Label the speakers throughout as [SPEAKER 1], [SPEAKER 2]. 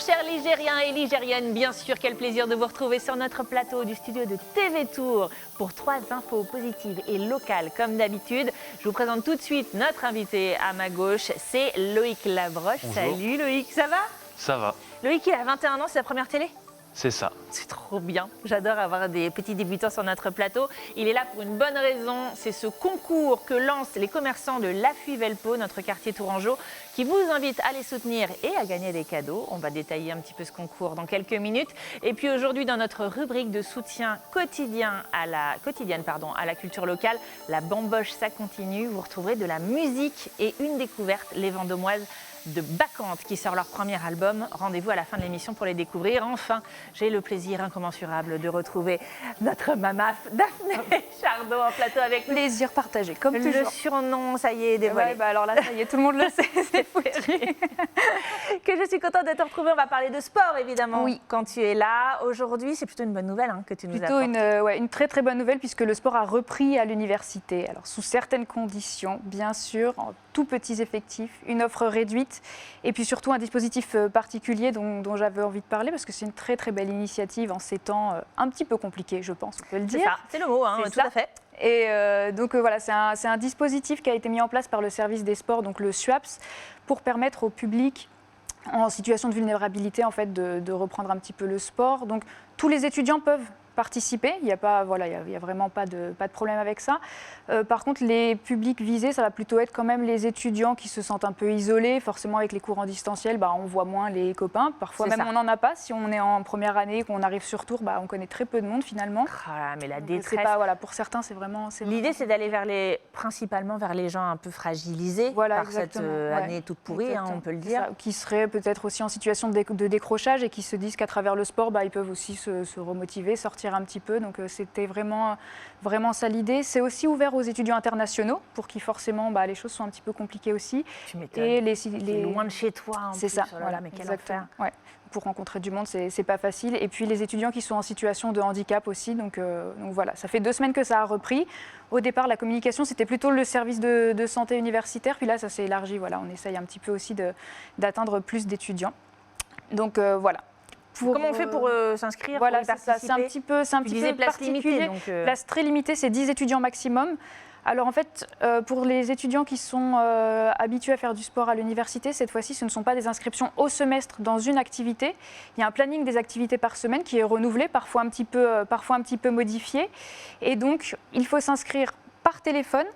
[SPEAKER 1] chers Ligériens et Ligériennes, bien sûr, quel plaisir de vous retrouver sur notre plateau du studio de TV Tour pour 3 infos positives et locales comme d'habitude. Je vous présente tout de suite notre invité à ma gauche, c'est Loïc Labroche.
[SPEAKER 2] Bonjour.
[SPEAKER 1] Salut Loïc, ça va?
[SPEAKER 2] Ça va.
[SPEAKER 1] Loïc, il a 21 ans, c'est la première télé?
[SPEAKER 2] C'est ça.
[SPEAKER 1] C'est trop bien, j'adore avoir des petits débutants sur notre plateau. Il est là pour une bonne raison, c'est ce concours que lancent les commerçants de La Fuy-Velpeau, notre quartier tourangeau, qui vous invite à les soutenir et à gagner des cadeaux. On va détailler un petit peu ce concours dans quelques minutes. Et puis aujourd'hui, dans notre rubrique de soutien quotidienne à la culture locale, la bamboche, ça continue. Vous retrouverez de la musique et une découverte, les Vendômoises de Bacchante qui sort leur premier album. Rendez-vous à la fin de l'émission pour les découvrir. Enfin, j'ai le plaisir incommensurable de retrouver notre mamaf Daphné Chardot en plateau avec nous.
[SPEAKER 3] Plaisir partagé, comme
[SPEAKER 1] Le
[SPEAKER 3] toujours.
[SPEAKER 1] surnom, ça y est, dévoilé.
[SPEAKER 3] Ouais, bah alors là, ça y est, tout le monde le sait, c'est foutu.
[SPEAKER 1] Que je suis contente de te retrouver. On va parler de sport, évidemment,
[SPEAKER 3] Oui.
[SPEAKER 1] quand tu es là. Aujourd'hui, c'est plutôt une bonne nouvelle que tu nous
[SPEAKER 3] Plutôt
[SPEAKER 1] apportes.
[SPEAKER 3] une très très bonne nouvelle puisque le sport a repris à l'université. Alors sous certaines conditions, bien sûr, en tout petits effectifs, une offre réduite et puis surtout un dispositif particulier dont j'avais envie de parler parce que c'est une très très belle initiative en ces temps un petit peu compliqués, je pense, on peut le
[SPEAKER 1] C'est
[SPEAKER 3] dire.
[SPEAKER 1] ça, c'est le mot,
[SPEAKER 3] C'est
[SPEAKER 1] tout
[SPEAKER 3] ça.
[SPEAKER 1] à fait.
[SPEAKER 3] Et donc voilà, c'est un dispositif qui a été mis en place par le service des sports, donc le SUAPS, pour permettre au public en situation de vulnérabilité en fait, de reprendre un petit peu le sport. Donc tous les étudiants peuvent participer, il n'y a, vraiment pas de problème avec ça. Par contre, les publics visés, ça va plutôt être quand même les étudiants qui se sentent un peu isolés. Forcément, avec les cours en distanciel, on voit moins les copains. Parfois
[SPEAKER 1] C'est
[SPEAKER 3] même,
[SPEAKER 1] ça.
[SPEAKER 3] on n'en a pas. Si on est en première année, qu'on arrive sur tour, on connaît très peu de monde finalement.
[SPEAKER 1] Ah, mais la
[SPEAKER 3] Donc,
[SPEAKER 1] détresse.
[SPEAKER 3] c'est pas, pour certains, c'est vraiment...
[SPEAKER 1] L'idée, c'est d'aller principalement vers les gens un peu fragilisés
[SPEAKER 3] Voilà,
[SPEAKER 1] par cette
[SPEAKER 3] exactement, ouais.
[SPEAKER 1] année toute pourrie, on peut le dire.
[SPEAKER 3] Ça, qui seraient peut-être aussi en situation de décrochage et qui se disent qu'à travers le sport, ils peuvent aussi se remotiver, sortir un petit peu. Donc c'était vraiment ça l'idée. C'est aussi ouvert aux étudiants internationaux pour qui forcément les choses sont un petit peu compliquées aussi.
[SPEAKER 1] Tu m'étonnes.
[SPEAKER 3] Et
[SPEAKER 1] T'es loin de chez toi.
[SPEAKER 3] c'est ça,
[SPEAKER 1] Oh là là, mais quel
[SPEAKER 3] exactement.
[SPEAKER 1] enfer.
[SPEAKER 3] Ouais. Pour rencontrer du monde, c'est pas facile. Et puis les étudiants qui sont en situation de handicap aussi. Donc voilà, ça fait 2 semaines que ça a repris. Au départ, la communication, c'était plutôt le service de santé universitaire. Puis là, ça s'est élargi. Voilà, on essaye un petit peu aussi d'atteindre plus d'étudiants. Donc voilà.
[SPEAKER 1] Comment on fait pour s'inscrire,
[SPEAKER 3] Voilà,
[SPEAKER 1] pour y
[SPEAKER 3] c'est ça. C'est un
[SPEAKER 1] participer?
[SPEAKER 3] petit peu
[SPEAKER 1] place
[SPEAKER 3] particulier.
[SPEAKER 1] limitée. Donc,
[SPEAKER 3] Place très limitée, c'est 10 étudiants maximum. Alors en fait, pour les étudiants qui sont habitués à faire du sport à l'université, cette fois-ci, ce ne sont pas des inscriptions au semestre dans une activité. Il y a un planning des activités par semaine qui est renouvelé, parfois un petit peu modifié. Et donc, il faut s'inscrire par téléphone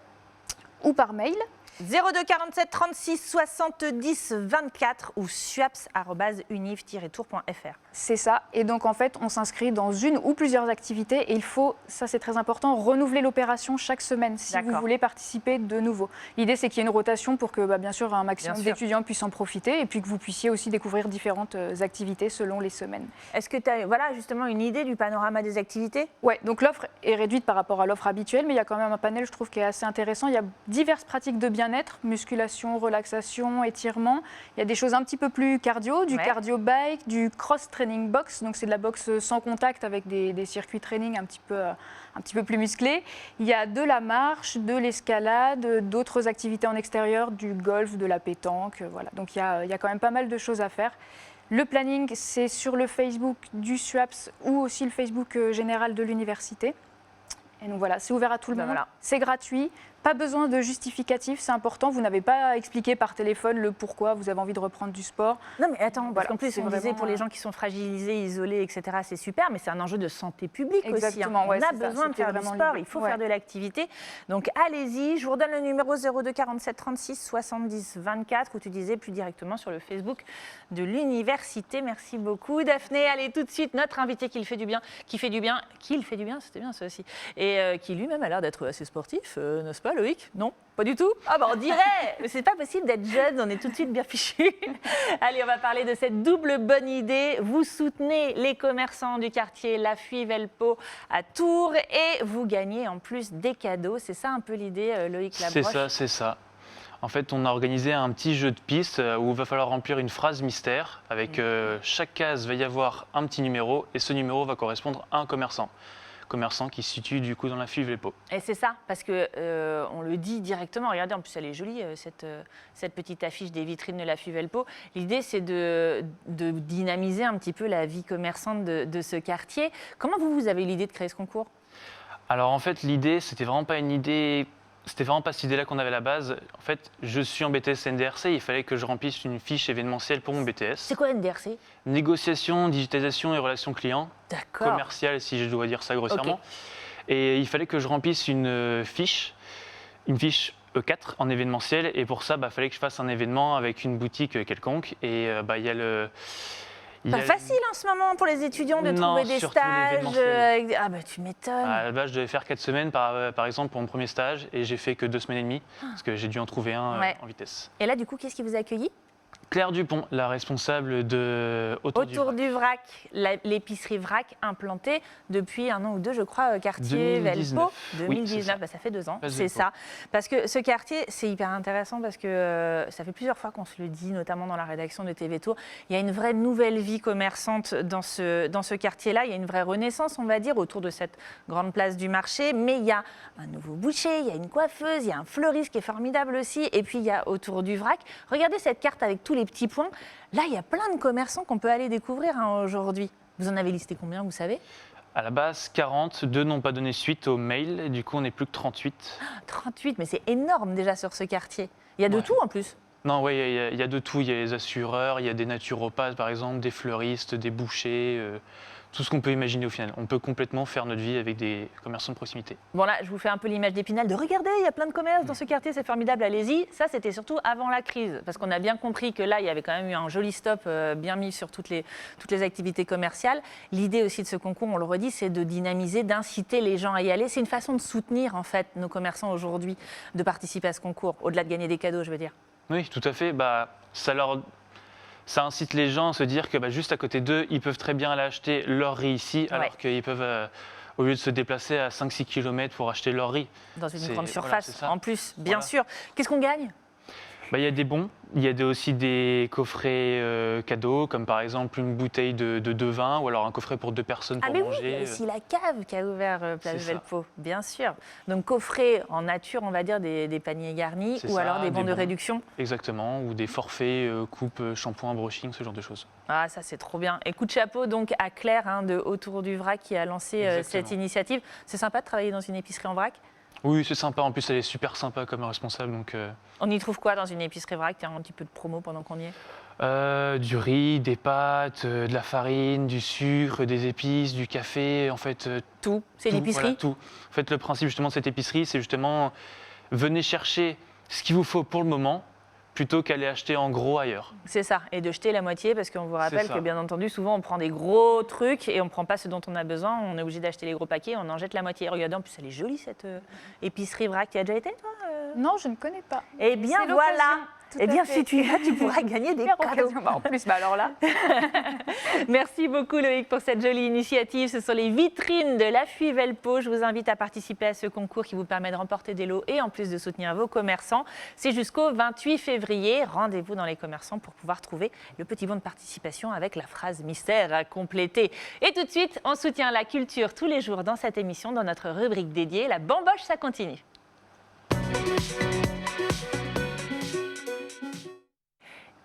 [SPEAKER 3] ou par mail.
[SPEAKER 1] 02 47 36 70 24 ou suaps@univ-tour.fr.
[SPEAKER 3] C'est ça. Et donc, en fait, on s'inscrit dans une ou plusieurs activités et il faut, ça c'est très important, renouveler l'opération chaque semaine si vous voulez participer de nouveau. L'idée, c'est qu'il y ait une rotation pour que, bien sûr, un maximum d'étudiants puissent en profiter et puis que vous puissiez aussi découvrir différentes activités selon les semaines.
[SPEAKER 1] Est-ce que tu as justement une idée du panorama des activités?
[SPEAKER 3] Oui, donc l'offre est réduite par rapport à l'offre habituelle, mais il y a quand même un panel, je trouve, qui est assez intéressant. Il y a diverses pratiques de bien-être, musculation, relaxation, étirement. Il y a des choses un petit peu plus cardio, du cardio bike, du cross-training box, donc c'est de la boxe sans contact avec des circuits training un petit peu plus musclés. Il y a de la marche, de l'escalade, d'autres activités en extérieur, du golf, de la pétanque, voilà. Donc il y a quand même pas mal de choses à faire. Le planning, c'est sur le Facebook du SUAPS ou aussi le Facebook général de l'université. Et donc voilà, c'est ouvert à tout le monde, c'est gratuit. Pas besoin de justificatif, c'est important. Vous n'avez pas à expliquer par téléphone le pourquoi vous avez envie de reprendre du sport.
[SPEAKER 1] Non, mais attends, parce qu'en plus, on disait
[SPEAKER 3] vraiment
[SPEAKER 1] pour les gens qui sont fragilisés, isolés, etc., c'est super, mais c'est un enjeu de santé publique
[SPEAKER 3] Exactement,
[SPEAKER 1] aussi. On a besoin de faire du sport, il faut faire de l'activité. Donc allez-y, je vous redonne le numéro 02 47 36 70 24, où tu disais plus directement sur le Facebook de l'université. Merci beaucoup, Daphné. Allez, tout de suite, notre invité qui fait du bien, c'était bien ça aussi, et qui lui-même a l'air d'être assez sportif, n'est-ce pas, Loïc? Non, pas du tout? Ah on dirait. Mais c'est pas possible d'être jeune, on est tout de suite bien fichu. Allez, on va parler de cette double bonne idée. Vous soutenez les commerçants du quartier La Fuy-Velpeau à Tours et vous gagnez en plus des cadeaux. C'est ça un peu l'idée, Loïc Labroche?
[SPEAKER 2] C'est ça. En fait, on a organisé un petit jeu de piste où il va falloir remplir une phrase mystère. Avec chaque case, va y avoir un petit numéro et ce numéro va correspondre à un commerçant. commerçant qui se situe du coup dans la Fuivelpo.
[SPEAKER 1] Et c'est ça, parce que on le dit directement. Regardez, en plus elle est jolie cette petite affiche des vitrines de la Fuivelpo. L'idée c'est de dynamiser un petit peu la vie commerçante de ce quartier. Comment vous avez eu l'idée de créer ce concours?
[SPEAKER 2] Alors en fait l'idée c'était vraiment pas cette idée-là qu'on avait à la base. En fait, je suis en BTS NDRC, il fallait que je remplisse une fiche événementielle pour mon BTS.
[SPEAKER 1] C'est quoi NDRC?
[SPEAKER 2] Négociation, digitalisation et relations clients.
[SPEAKER 1] D'accord.
[SPEAKER 2] Commercial, si je dois dire ça grossièrement.
[SPEAKER 1] Ok.
[SPEAKER 2] Et il fallait que je remplisse une fiche E4 en événementiel. Et pour ça, il fallait que je fasse un événement avec une boutique quelconque. Et il y a le...
[SPEAKER 1] Pas facile en ce moment pour les étudiants de trouver des
[SPEAKER 2] surtout
[SPEAKER 1] stages.
[SPEAKER 2] l'événementiel.
[SPEAKER 1] Ah bah tu m'étonnes.
[SPEAKER 2] À la base, je devais faire 4 semaines par exemple pour mon premier stage. Et j'ai fait que 2 semaines et demie. Parce que j'ai dû en trouver un
[SPEAKER 1] Ouais.
[SPEAKER 2] en vitesse.
[SPEAKER 1] Et là du coup, qu'est-ce qui vous a accueilli?
[SPEAKER 2] Claire Dupont, la responsable de
[SPEAKER 1] Autour du Vrac, l'épicerie Vrac implantée depuis 1 an ou 2, je crois, quartier
[SPEAKER 2] 2019.
[SPEAKER 1] Velpo.
[SPEAKER 2] Oui,
[SPEAKER 1] 2019,
[SPEAKER 2] c'est ça.
[SPEAKER 1] Ça fait 2 ans,
[SPEAKER 2] Place
[SPEAKER 1] c'est
[SPEAKER 2] Velpo.
[SPEAKER 1] ça. Parce que ce quartier, c'est hyper intéressant parce que ça fait plusieurs fois qu'on se le dit, notamment dans la rédaction de TV Tour. Il y a une vraie nouvelle vie commerçante dans ce quartier-là. Il y a une vraie renaissance, on va dire, autour de cette grande place du marché. Mais il y a un nouveau boucher, il y a une coiffeuse, il y a un fleuriste qui est formidable aussi. Et puis il y a autour du Vrac. Regardez cette carte avec tous les petits points. Là, il y a plein de commerçants qu'on peut aller découvrir aujourd'hui. Vous en avez listé combien, vous savez?
[SPEAKER 2] À la base, 40, 2 n'ont pas donné suite au mail, et du coup on n'est plus que 38.
[SPEAKER 1] 38, mais c'est énorme déjà sur ce quartier. Il y a de
[SPEAKER 2] Ouais.
[SPEAKER 1] tout en plus.
[SPEAKER 2] Non, oui, il y a de tout. Il y a les assureurs, il y a des naturopathes par exemple, des fleuristes, des bouchers, tout ce qu'on peut imaginer au final. On peut complètement faire notre vie avec des commerçants de proximité.
[SPEAKER 1] Bon là, je vous fais un peu l'image d'Épinal de regardez, il y a plein de commerces dans ce quartier, c'est formidable, allez-y. Ça, c'était surtout avant la crise, parce qu'on a bien compris que là, il y avait quand même eu un joli stop bien mis sur toutes les activités commerciales. L'idée aussi de ce concours, on le redit, c'est de dynamiser, d'inciter les gens à y aller. C'est une façon de soutenir en fait nos commerçants aujourd'hui, de participer à ce concours, au-delà de gagner des cadeaux, je veux dire.
[SPEAKER 2] Oui, tout à fait. Ça incite les gens à se dire que juste à côté d'eux, ils peuvent très bien aller acheter leur riz ici,
[SPEAKER 1] Ouais.
[SPEAKER 2] alors qu'ils peuvent, au lieu de se déplacer à 5-6 km pour acheter leur riz.
[SPEAKER 1] Dans une
[SPEAKER 2] C'est-
[SPEAKER 1] grande
[SPEAKER 2] voilà,
[SPEAKER 1] surface,
[SPEAKER 2] c'est ça.
[SPEAKER 1] en plus, bien
[SPEAKER 2] Voilà.
[SPEAKER 1] sûr. Qu'est-ce qu'on gagne?
[SPEAKER 2] Il y a des bons, il y a aussi des coffrets cadeaux, comme par exemple une bouteille de vin, ou alors un coffret pour 2 personnes
[SPEAKER 1] Ah
[SPEAKER 2] pour
[SPEAKER 1] mais oui, il y a
[SPEAKER 2] manger.
[SPEAKER 1] aussi la cave qui a ouvert Place
[SPEAKER 2] C'est ça.
[SPEAKER 1] Velpo, bien sûr. Donc coffret en nature, on va dire, des paniers garnis,
[SPEAKER 2] C'est
[SPEAKER 1] ou
[SPEAKER 2] ça,
[SPEAKER 1] alors des bons
[SPEAKER 2] des
[SPEAKER 1] de
[SPEAKER 2] bons.
[SPEAKER 1] réduction.
[SPEAKER 2] Exactement, ou des forfaits, coupe, shampoing, brushing, ce genre de choses.
[SPEAKER 1] Ah, ça c'est trop bien. Et coup de chapeau donc à Claire de Autour du Vrac qui a lancé
[SPEAKER 2] Exactement.
[SPEAKER 1] cette initiative. C'est sympa de travailler dans une épicerie en vrac.
[SPEAKER 2] Oui, c'est sympa, en plus elle est super sympa comme responsable, donc
[SPEAKER 1] On y trouve quoi dans une épicerie vrac? Tiens, un petit peu de promo pendant qu'on y est.
[SPEAKER 2] du riz, des pâtes, de la farine, du sucre, des épices, du café, en fait
[SPEAKER 1] Tout, c'est
[SPEAKER 2] tout,
[SPEAKER 1] l'épicerie.
[SPEAKER 2] voilà, tout. En fait, le principe justement de cette épicerie, c'est justement venez chercher ce qu'il vous faut pour le moment, plutôt qu'aller acheter en gros ailleurs.
[SPEAKER 1] C'est ça, et de jeter la moitié parce qu'on vous rappelle
[SPEAKER 2] ça.
[SPEAKER 1] que bien entendu, souvent on prend des gros trucs et on ne prend pas ce dont on a besoin, on est obligé d'acheter les gros paquets, on en jette la moitié. Regardez, en plus elle est jolie cette épicerie vrac. Tu as déjà été toi
[SPEAKER 3] Non, je ne connais pas.
[SPEAKER 1] Eh bien
[SPEAKER 3] C'est
[SPEAKER 1] voilà.
[SPEAKER 3] l'occasion, tout
[SPEAKER 1] Eh
[SPEAKER 3] à
[SPEAKER 1] bien
[SPEAKER 3] fait.
[SPEAKER 1] si tu y vas, tu pourras gagner des
[SPEAKER 3] Super
[SPEAKER 1] cadeaux.
[SPEAKER 3] occasion. En plus, alors là,
[SPEAKER 1] Merci beaucoup Loïc pour cette jolie initiative. Ce sont les vitrines de la Fuivelpo. Je vous invite à participer à ce concours qui vous permet de remporter des lots et en plus de soutenir vos commerçants. C'est jusqu'au 28 février. Rendez-vous dans les commerçants pour pouvoir trouver le petit bon de participation avec la phrase mystère à compléter. Et tout de suite, on soutient la culture tous les jours dans cette émission, dans notre rubrique dédiée. La bamboche, ça continue.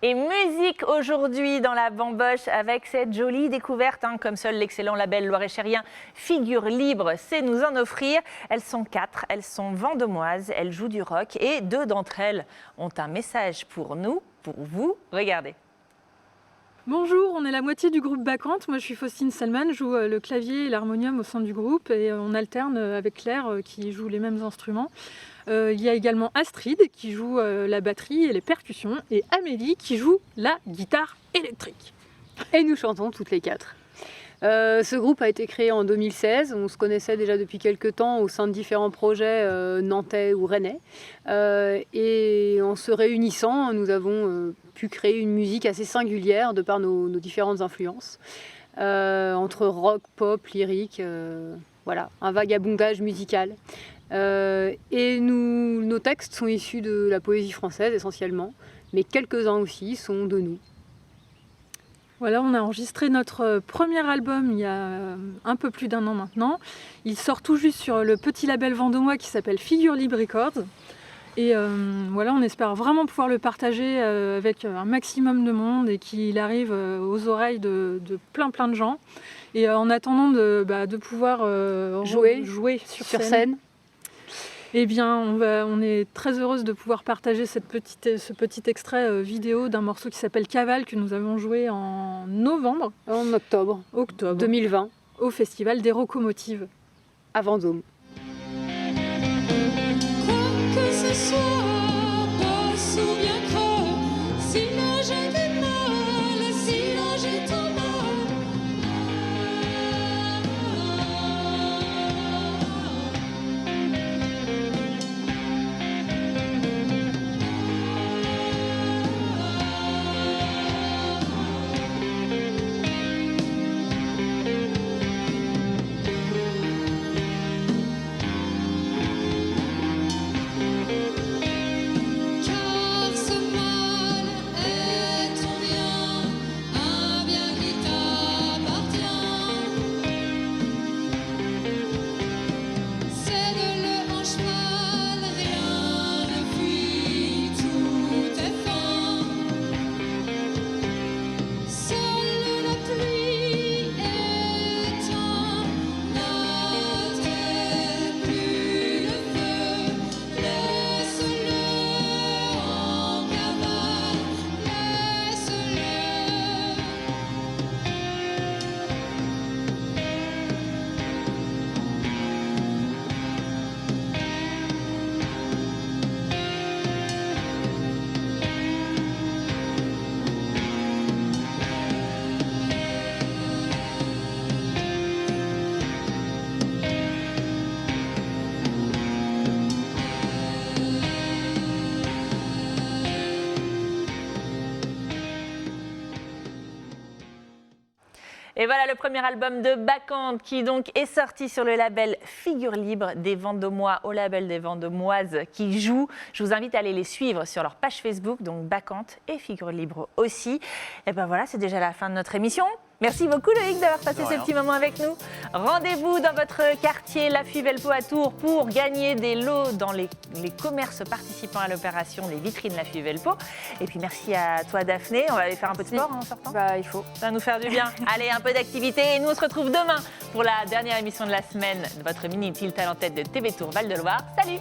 [SPEAKER 1] Et musique aujourd'hui dans la bamboche avec cette jolie découverte, comme seul l'excellent label loir-et-chérien Figure Libre sait nous en offrir. Elles sont 4, elles sont vendomoises, elles jouent du rock et 2 d'entre elles ont un message pour nous, pour vous. Regardez.
[SPEAKER 4] Bonjour, on est la moitié du groupe Bacchante. Moi, je suis Faustine Selman, je joue le clavier et l'harmonium au sein du groupe et on alterne avec Claire qui joue les mêmes instruments. Il y a également Astrid qui joue la batterie et les percussions et Amélie qui joue la guitare électrique.
[SPEAKER 5] Et nous chantons toutes les 4. Ce groupe a été créé en 2016. On se connaissait déjà depuis quelques temps au sein de différents projets nantais ou rennais. Et en se réunissant, nous avons pu créer une musique assez singulière de par nos différentes influences. Entre rock, pop, lyrique, voilà, un vagabondage musical. Et nos textes sont issus de la poésie française essentiellement, mais quelques-uns aussi sont de nous.
[SPEAKER 4] Voilà, on a enregistré notre premier album il y a un peu plus d'1 an maintenant. Il sort tout juste sur le petit label vendômois qui s'appelle Figure Libre Records. Et voilà, on espère vraiment pouvoir le partager avec un maximum de monde et qu'il arrive aux oreilles de plein de gens. Et en attendant de pouvoir jouer sur scène. Eh bien, on est très heureuse de pouvoir partager ce petit extrait vidéo d'un morceau qui s'appelle Cavale que nous avons joué en
[SPEAKER 5] octobre 2020
[SPEAKER 4] au Festival des Rocomotives
[SPEAKER 5] à Vendôme.
[SPEAKER 6] Quoi que ce soit, bosse ou bien creux, si là j'ai du mal, si là j'ai ton mal. Car ce mal est ton bien, un bien qui t'appartient. Cède-le en cheval, rien ne fuit, tout est fin. Seule la pluie éteint la terre, plus le feu. Laisse-le en cavale, laisse-le.
[SPEAKER 1] Et voilà le premier album de Bacchante qui donc est sorti sur le label Figure Libre des Vendômois au label des Vendômoises qui jouent. Je vous invite à aller les suivre sur leur page Facebook, donc Bacchante et Figure Libre aussi. Et ben voilà, c'est déjà la fin de notre émission. Merci beaucoup Loïc d'avoir passé ce petit moment avec nous. Rendez-vous dans votre quartier La Fuy-Velpeau à Tours pour gagner des lots dans les commerces participant à l'opération Les Vitrines La Fuy-Velpeau. Et puis merci à toi Daphné. On va aller faire un peu de sport en sortant.
[SPEAKER 3] Bah, il faut.
[SPEAKER 1] Ça va nous faire du bien. Allez, un peu d'activité. Et nous on se retrouve demain pour la dernière émission de la semaine de votre mini tilt à l'entête de TV Tours Val de Loire. Salut!